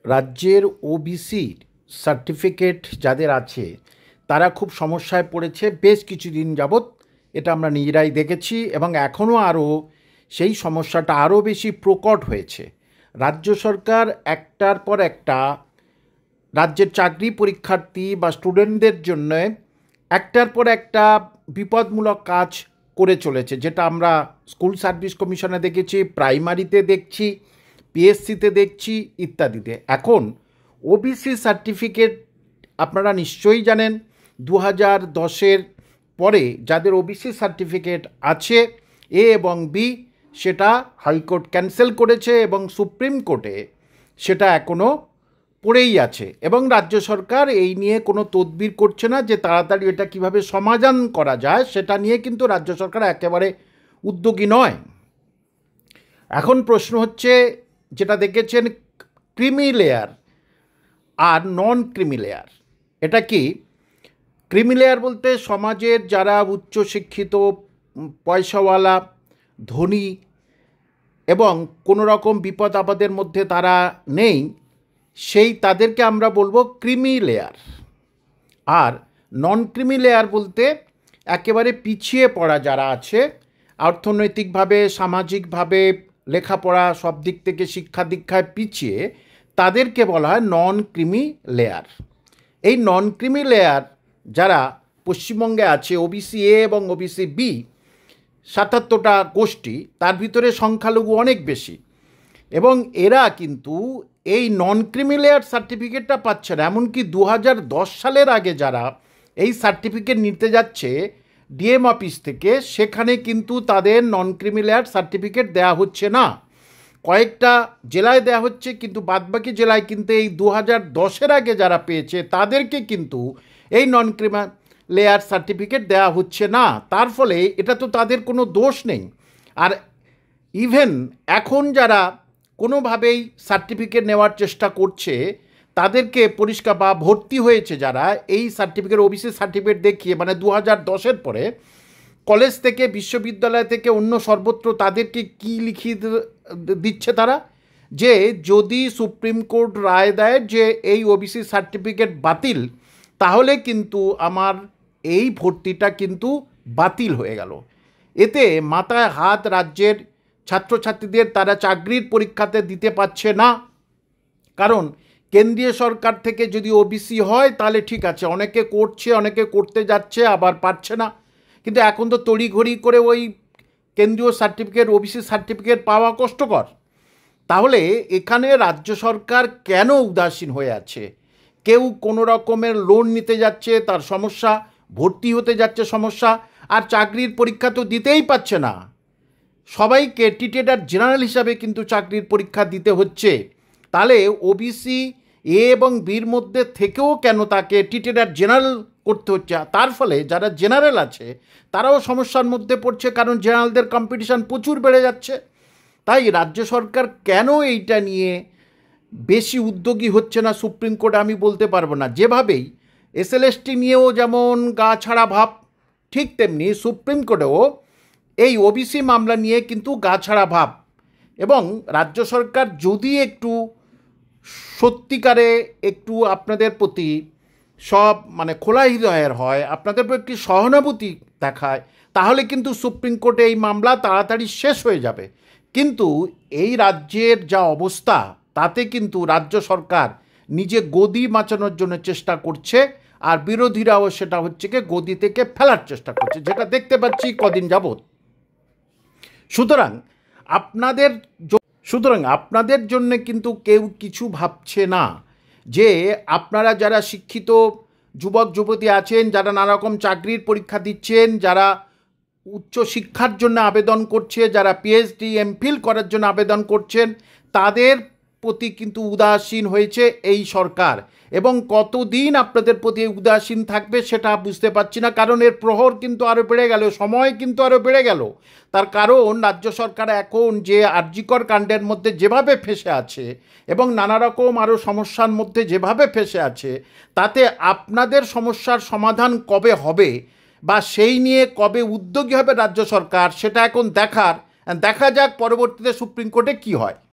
রাজ্যের ওবিসির সার্টিফিকেট যাদের আছে তারা খুব সমস্যায় পড়েছে বেশ কিছুদিন যাবৎ। এটা আমরা নিজেরাই দেখেছি এবং এখনও আরও সেই সমস্যাটা আরও বেশি প্রকট হয়েছে। রাজ্য সরকার একটার পর একটা রাজ্যের চাকরি পরীক্ষার্থী বা স্টুডেন্টদের জন্য একটার পর একটা বিপদমূলক কাজ করে চলেছে, যেটা আমরা স্কুল সার্ভিস কমিশনে দেখেছি, প্রাইমারিতে দেখছি, পিএসসিতে দেখছি ইত্যাদিতে। এখন ওবিসি সার্টিফিকেট আপনারা নিশ্চয়ই জানেন 2010-এর পরে যাদের ওবিসি সার্টিফিকেট আছে এ এবং বি, সেটা হাইকোর্ট ক্যান্সেল করেছে এবং সুপ্রিম কোর্টে সেটা এখনও পড়েই আছে এবং রাজ্য সরকার এই নিয়ে কোনো তদবির করছে না যে তাড়াতাড়ি এটা কিভাবে সমাধান করা যায়, সেটা নিয়ে কিন্তু রাজ্য সরকার একেবারে উদ্যোগী নয়। এখন প্রশ্ন হচ্ছে, যেটা দেখেছেন ক্রিমি লেয়ার আর নন ক্রিমি লেয়ার। এটা কি? ক্রিমি লেয়ার বলতে সমাজের যারা উচ্চশিক্ষিত, পয়সাওয়ালা, ধনী এবং কোনো রকম বিপদ আপদের মধ্যে তারা নেই, সেই তাদেরকে আমরা বলবো ক্রিমি লেয়ার। আর নন ক্রিমি লেয়ার বলতে একেবারে পিছিয়ে পড়া যারা আছে, অর্থনৈতিকভাবে, সামাজিকভাবে, লেখাপড়া সব দিক থেকে শিক্ষা দীক্ষায় পিছিয়ে, তাদেরকে বলা হয় নন ক্রিমি লেয়ার। এই নন ক্রিমি লেয়ার যারা পশ্চিমবঙ্গে আছে, ওবিসি এ এবং ওবিসি বি 77টা গোষ্ঠী, তার ভিতরে সংখ্যালঘু অনেক বেশি এবং এরা কিন্তু এই নন ক্রিমি লেয়ার সার্টিফিকেটটা পাচ্ছে না। এমনকি 2010 সালের আগে যারা এই সার্টিফিকেট নিতে যাচ্ছে ডিএম অফিস থেকে, সেখানে কিন্তু তাদের নন ক্রিমি লেয়ার সার্টিফিকেট দেওয়া হচ্ছে না। কয়েকটা জেলায় দেওয়া হচ্ছে, কিন্তু বাদবাকি জেলায় কিন্তু এই 2010-এর আগে যারা পেয়েছে তাদেরকে কিন্তু এই নন ক্রিমি লেয়ার সার্টিফিকেট দেওয়া হচ্ছে না। তার ফলে এটা তো তাদের কোনো দোষ নেই। আর ইভেন এখন যারা কোনোভাবেই সার্টিফিকেট নেওয়ার চেষ্টা করছে তাদেরকে পরিষ্কার, বা ভর্তি হয়েছে যারা এই সার্টিফিকেট, ওবিসি সার্টিফিকেট দেখিয়ে, মানে 2010-এর পরে কলেজ থেকে, বিশ্ববিদ্যালয় থেকে, অন্য সর্বত্র তাদেরকে কি লিখিয়ে দিচ্ছে তারা, যে যদি সুপ্রিম কোর্ট রায় দেয় যে এই ওবিসি সার্টিফিকেট বাতিল, তাহলে কিন্তু আমার এই ভর্তিটা কিন্তু বাতিল হয়ে গেল। এতে মাথায় হাত রাজ্যের ছাত্রছাত্রীদের, তারা চাকরির পরীক্ষাতে দিতে পারছে না। কারণ কেন্দ্রীয় সরকার থেকে যদি ওবিসি হয় তাহলে ঠিক আছে, অনেকে করছে, অনেকে করতে যাচ্ছে, আবার পারছে না। কিন্তু এখন তো তড়িঘড়ি করে ওই কেন্দ্রীয় সার্টিফিকেট, ওবিসি সার্টিফিকেট পাওয়া কষ্টকর। তাহলে এখানে রাজ্য সরকার কেন উদাসীন হয়ে আছে? কেউ কোনো রকমের লোন নিতে যাচ্ছে, তার সমস্যা, ভর্তি হতে যাচ্ছে সমস্যা, আর চাকরির পরীক্ষা তো দিতেই পারছে না। সবাইকে টিটেডার জেনারেল হিসাবে কিন্তু চাকরির পরীক্ষা দিতে হচ্ছে। তাহলে ওবিসি এ এবং বির মধ্যে থেকেও কেন তাকে টিটেডার জেনারেল করতে হচ্ছে? তার ফলে যারা জেনারেল আছে তারাও সমস্যার মধ্যে পড়ছে, কারণ জেনারেলদের কম্পিটিশান প্রচুর বেড়ে যাচ্ছে। তাই রাজ্য সরকার কেন এইটা নিয়ে বেশি উদ্যোগী হচ্ছে না সুপ্রিম কোর্টে আমি বলতে পারবো না। যেভাবেই এসএলএসটি নিয়েও যেমন গা ছাড়া ভাব, ঠিক তেমনি সুপ্রিম কোর্টেও এই ওবিসি মামলা নিয়ে কিন্তু গা ছাড়া ভাব। এবং রাজ্য সরকার যদি একটু সত্যিকারে একটু আপনাদের প্রতি সব খোলা হৃদয়ের হয়, আপনাদের প্রতি একটি সহানুভূতি দেখায়, তাহলে কিন্তু সুপ্রিম কোর্টে এই মামলা তাড়াতাড়ি শেষ হয়ে যাবে। কিন্তু এই রাজ্যের যা অবস্থা, তাতে কিন্তু রাজ্য সরকার নিজে গদি বাঁচানোর জন্য চেষ্টা করছে, আর বিরোধীরাও সেটা হচ্ছে কি গদি থেকে ফেলার চেষ্টা করছে, যেটা দেখতে পাচ্ছি কদিন যাবৎ। সুতরাং আপনাদের জন্য কিন্তু কেউ কিছু ভাবছে না, যে আপনারা যারা শিক্ষিত যুবক যুবতী আছেন, যারা নানারকম চাকরির পরীক্ষা দিচ্ছেন, যারা উচ্চ শিক্ষার জন্য আবেদন করছে, যারা পিএইচডি এমফিল করার জন্য আবেদন করছেন, তাদের প্রতি কিন্তু উদাসীন হয়েছে এই সরকার। এবং কতদিন আপনাদের প্রতি উদাসীন থাকবে সেটা বুঝতে পারছি না, কারণ এর প্রহর কিন্তু আরও বেড়ে গেল, সময় কিন্তু আরও বেড়ে গেল। তার কারণ রাজ্য সরকার এখন যে আরজিকর কাণ্ডের মধ্যে যেভাবে ফেঁসে আছে এবং নানা রকম আরও সমস্যার মধ্যে যেভাবে ফেঁসে আছে, তাতে আপনাদের সমস্যার সমাধান কবে হবে বা সেই নিয়ে কবে উদ্যোগী হবে রাজ্য সরকার, সেটা এখন দেখা যাক পরবর্তীতে সুপ্রিম কোর্টে কী হয়।